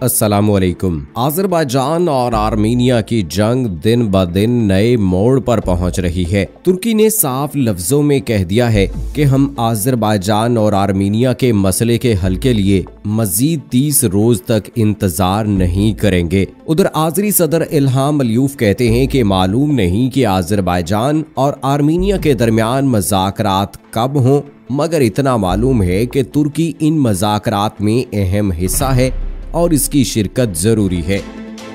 अस्सलामुअलैकुम। अज़रबैजान और आर्मीनिया की जंग दिन ब दिन नए मोड़ पर पहुंच रही है। तुर्की ने साफ लफ्जों में कह दिया है कि हम अज़रबैजान और आर्मीनिया के मसले के हल के लिए मजीद 30 रोज तक इंतजार नहीं करेंगे। उधर आज़री सदर इल्हाम अलियूफ कहते हैं कि मालूम नहीं कि अज़रबैजान और आर्मीनिया के दरमियान मज़ाकरात कब हों, मगर इतना मालूम है कि तुर्की इन मज़ाकरात में अहम हिस्सा है और इसकी शिरकत जरूरी है।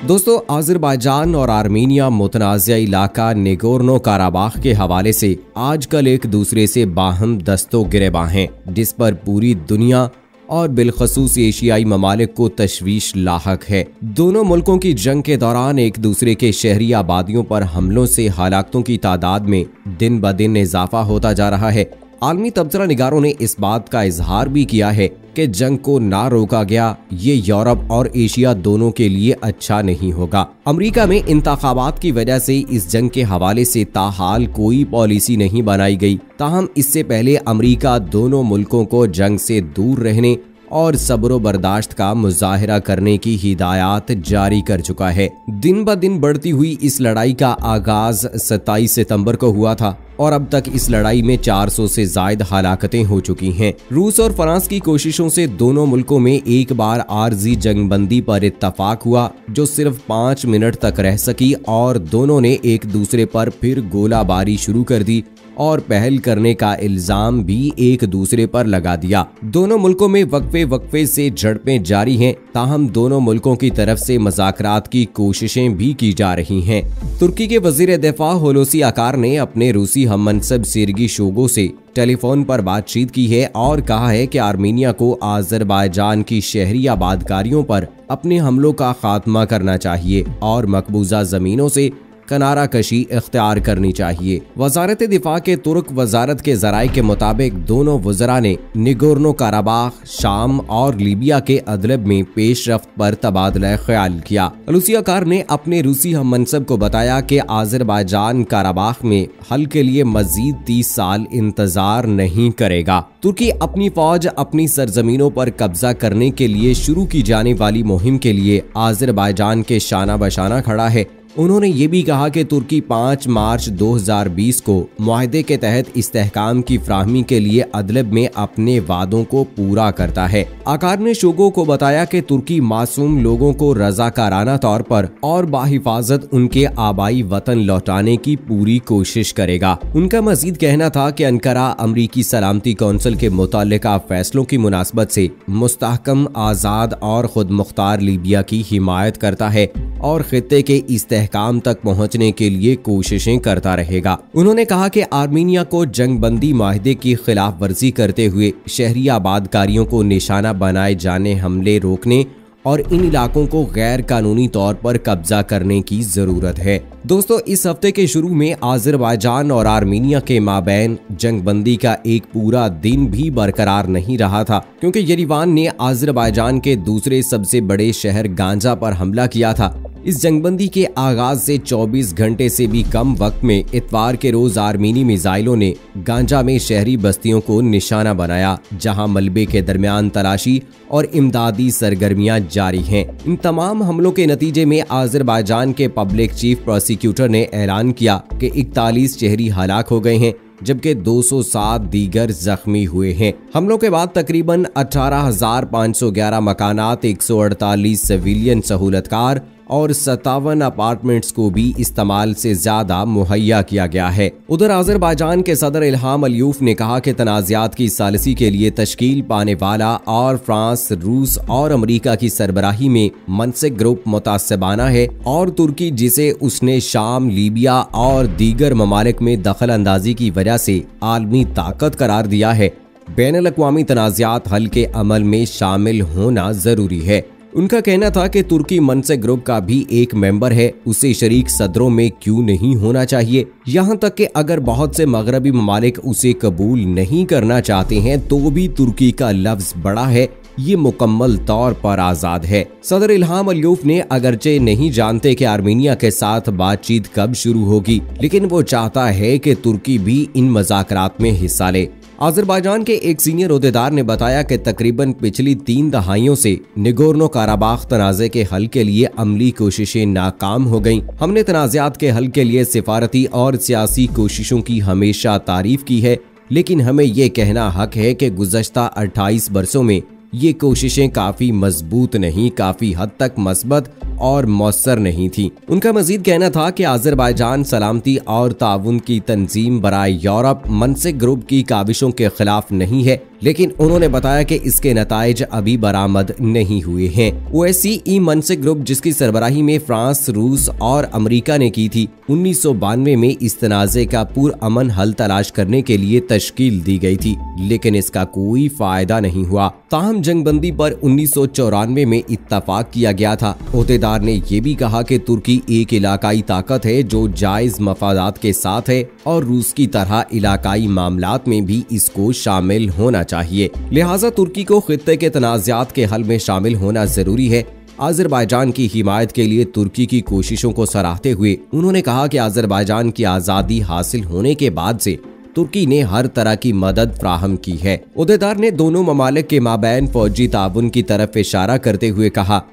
दोस्तों, अज़रबैजान और आर्मीनिया मुतनाज़ा इलाका नेगोर्नो काराबाख के हवाले से आजकल एक दूसरे से बाहम दस्तो गिरेबां हैं, जिस पर पूरी दुनिया और बिलखसूस एशियाई ममालिक को तशवीश लाहक है। दोनों मुल्कों की जंग के दौरान एक दूसरे के शहरी आबादियों पर हमलों से हलाकतों की तादाद में दिन ब दिन इजाफा होता जा रहा है। आलमी तबसरा निगारों ने इस बात का इजहार भी किया है कि जंग को ना रोका गया, ये यूरोप और एशिया दोनों के लिए अच्छा नहीं होगा। अमेरिका में इंतखाबात की वजह से इस जंग के हवाले से ताहाल कोई पॉलिसी नहीं बनाई गई। ताहम इससे पहले अमेरिका दोनों मुल्कों को जंग से दूर रहने और सब्र बर्दाश्त का मुजाहिरा करने की हिदायत जारी कर चुका है। दिन ब दिन बढ़ती हुई इस लड़ाई का आगाज 27 सितंबर को हुआ था और अब तक इस लड़ाई में 400 से ज्यादा हलाकतें हो चुकी हैं। रूस और फ्रांस की कोशिशों से दोनों मुल्कों में एक बार आर्जी जंगबंदी पर इत्तफाक हुआ, जो सिर्फ 5 मिनट तक रह सकी और दोनों ने एक दूसरे पर फिर गोलाबारी शुरू कर दी और पहल करने का इल्जाम भी एक दूसरे पर लगा दिया। दोनों मुल्कों में वक्फे से झड़पें जारी हैं, ताहम दोनों मुल्कों की तरफ से मज़ाकरात की कोशिशें भी की जा रही हैं। तुर्की के वजीर दिफा हुलूसी अकार ने अपने रूसी हममनसब सेर्गी शोगो से टेलीफोन पर बातचीत की है और कहा है कि आर्मीनिया को अज़रबैजान की शहरी आबादकारियों पर अपने हमलों का खात्मा करना चाहिए और मकबूजा जमीनों से किनारा कशी इख्तियार करनी चाहिए। वजारत दिफा के तुर्क वजारत के जराये के मुताबिक दोनों वज़रा ने निगोर्नो काराबाख, शाम और लीबिया के अदलब में पेशरफ्त पर तबादला ख्याल किया। हुलूसी ने अपने रूसी हममनसब को बताया कि अज़रबैजान काराबाख में हल के लिए मजीद 30 साल इंतजार नहीं करेगा। तुर्की अपनी फौज अपनी सरजमीनों पर कब्जा करने के लिए शुरू की जाने वाली मुहिम के लिए अज़रबैजान के शाना बशाना खड़ा है। उन्होंने ये भी कहा कि तुर्की 5 मार्च 2020 को मुआहदे के तहत इस्तेहकाम की फ्राहमी के लिए अदलब में अपने वादों को पूरा करता है। आकार ने शोगो को बताया कि तुर्की मासूम लोगों को रज़ाकाराना तौर पर और बाहिफाजत उनके आबाई वतन लौटाने की पूरी कोशिश करेगा। उनका मजीद कहना था कि अंकारा अमरीकी सलामती कौंसिल के मुताल्लिका फैसलों की मुनासबत से मुस्तहकम, आज़ाद और खुद मुख्तार लीबिया की हिमायत करता है और खित्ते के इस्तेहकाम तक पहुंचने के लिए कोशिशें करता रहेगा। उन्होंने कहा कि आर्मीनिया को जंगबंदी माहिदे की खिलाफ वर्जी करते हुए शहरी आबादकारियों को निशाना बनाए जाने हमले रोकने और इन इलाकों को गैर कानूनी तौर पर कब्जा करने की जरूरत है। दोस्तों, इस हफ्ते के शुरू में अज़रबैजान और आर्मीनिया के माबैन जंगबंदी का एक पूरा दिन भी बरकरार नहीं रहा था, क्योंकि येरेवान ने अज़रबैजान के दूसरे सबसे बड़े शहर गांजा पर हमला किया था। इस जंगबंदी के आगाज से 24 घंटे से भी कम वक्त में इतवार के रोज आर्मीनी मिसाइलों ने गांजा में शहरी बस्तियों को निशाना बनाया, जहां मलबे के दरमियान तलाशी और इमदादी सरगर्मियां जारी हैं। इन तमाम हमलों के नतीजे में अज़रबैजान के पब्लिक चीफ प्रोसिक्यूटर ने ऐलान किया कि 41 शहरी हलाक हो गए हैं, जबकि 207 दीगर जख्मी हुए हैं। हमलों के बाद तकरीबन 18,511 मकानात, 148 सिविलियन सहूलतकार और 57 अपार्टमेंट्स को भी इस्तेमाल से ज्यादा मुहैया किया गया है। उधर अज़रबैजान के सदर इल्हाम अलियूफ ने कहा कि तनाज़ात की सालिसी के लिए तश्कील पाने वाला और फ्रांस, रूस और अमेरिका की सरबराही में मनसिक ग्रुप मुतासिबाना है और तुर्की, जिसे उसने शाम, लीबिया और दीगर ममालिक में दखल अंदाजी की वजह से आलमी ताकत करार दिया है, बैनुल-अक़वामी तनाज़ात हल के अमल में शामिल होना जरूरी है। उनका कहना था कि तुर्की मनसिक ग्रुप का भी एक मेंबर है, उसे शरीक सदरों में क्यों नहीं होना चाहिए। यहाँ तक कि अगर बहुत से मगरबी ममालिक उसे कबूल नहीं करना चाहते हैं तो भी तुर्की का लफ्ज बड़ा है, ये मुकम्मल तौर पर आजाद है। सदर इल्हाम अलियूफ ने अगरचे नहीं जानते कि आर्मीनिया के साथ बातचीत कब शुरू होगी, लेकिन वो चाहता है कि तुर्की भी इन मज़ाकरात में हिस्सा ले। अजरबैजान के एक सीनियर ओहदेदार ने बताया कि तकरीबन पिछली 3 दहाइयों से निगोर्नो काराबाख तनाज़े के हल के लिए अमली कोशिशें नाकाम हो गईं। हमने तनाज़ात के हल के लिए सिफारती और सियासी कोशिशों की हमेशा तारीफ की है, लेकिन हमें ये कहना हक है कि गुज़श्ता 28 बरसों में ये कोशिशें काफी मजबूत नहीं, काफी हद तक मस्बत और मौसर नहीं थी। उनका मजीद कहना था कि अजरबैजान सलामती और ताउन की तंजीम बराए यूरोप मनसिक ग्रुप की काविशों के खिलाफ नहीं है, लेकिन उन्होंने बताया कि इसके नताइज अभी बरामद नहीं हुए हैं। OSCE मनसिक ग्रुप, जिसकी सरबराही में फ्रांस, रूस और अमेरिका ने की थी, 1992 में इस तनाज़े का पुरअमन हल तलाश करने के लिए तश्कील दी गई थी, लेकिन इसका कोई फायदा नहीं हुआ। ताहम जंगबंदी पर 1994 में इत्तफाक किया गया था। ओहदेदार ने यह भी कहा कि तुर्की एक इलाकाई ताकत है जो जायज मफादात के साथ है और रूस की तरह इलाकाई मामलात में भी इसको शामिल होना चाहिए। लिहाजा तुर्की को खित्ते के तनाज़ात के हल में शामिल होना जरूरी है। अजरबैजान की हिमायत के लिए तुर्की की कोशिशों को सराहते हुए उन्होंने कहा कि अजरबैजान की आज़ादी हासिल होने के बाद से तुर्की ने हर तरह की मदद फ्राहम की है। ओहदेदार ने दोनों ममालिक के माबैन फौजी ताउन की तरफ इशारा करते हुए कहा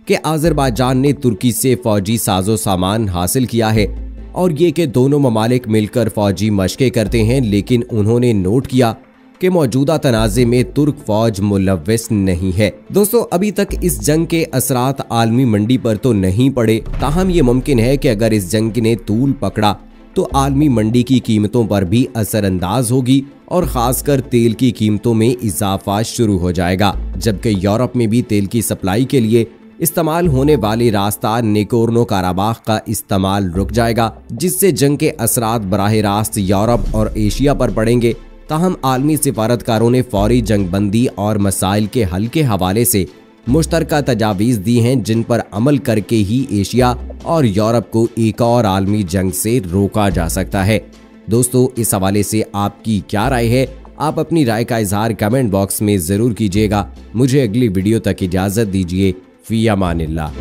कि अजरबैजान ने तुर्की से फौजी साजो सामान हासिल किया है और ये कि दोनों ममालिक मिलकर फौजी मशकें करते हैं, लेकिन उन्होंने नोट किया कि मौजूदा तनाज़े में तुर्क फौज मुलव्विस नहीं है। दोस्तों, अभी तक इस जंग के असरात आलमी मंडी पर तो नहीं पड़े, ताहम ये मुमकिन है कि अगर इस जंग ने तूल पकड़ा तो आलमी मंडी की कीमतों पर भी असरअंदाज होगी और खासकर तेल की कीमतों में इजाफा शुरू हो जाएगा, जबकि यूरोप में भी तेल की सप्लाई के लिए इस्तेमाल होने वाले रास्ता निगोर्नो काराबाख का इस्तेमाल रुक जाएगा, जिससे जंग के असरात बराह रास्त यूरोप और एशिया पर पड़ेंगे। ताहम आलमी सिफारतकारों ने फौरी जंगबंदी और मसाइल के हल के हवाले से मुश्तरका तजावीज़ दी हैं, जिन पर अमल करके ही एशिया और यूरोप को एक और आलमी जंग से रोका जा सकता है। दोस्तों, इस हवाले से आपकी क्या राय है? आप अपनी राय का इजहार कमेंट बॉक्स में जरूर कीजिएगा। मुझे अगली वीडियो तक इजाजत दीजिए। फी अमानिल्लाह।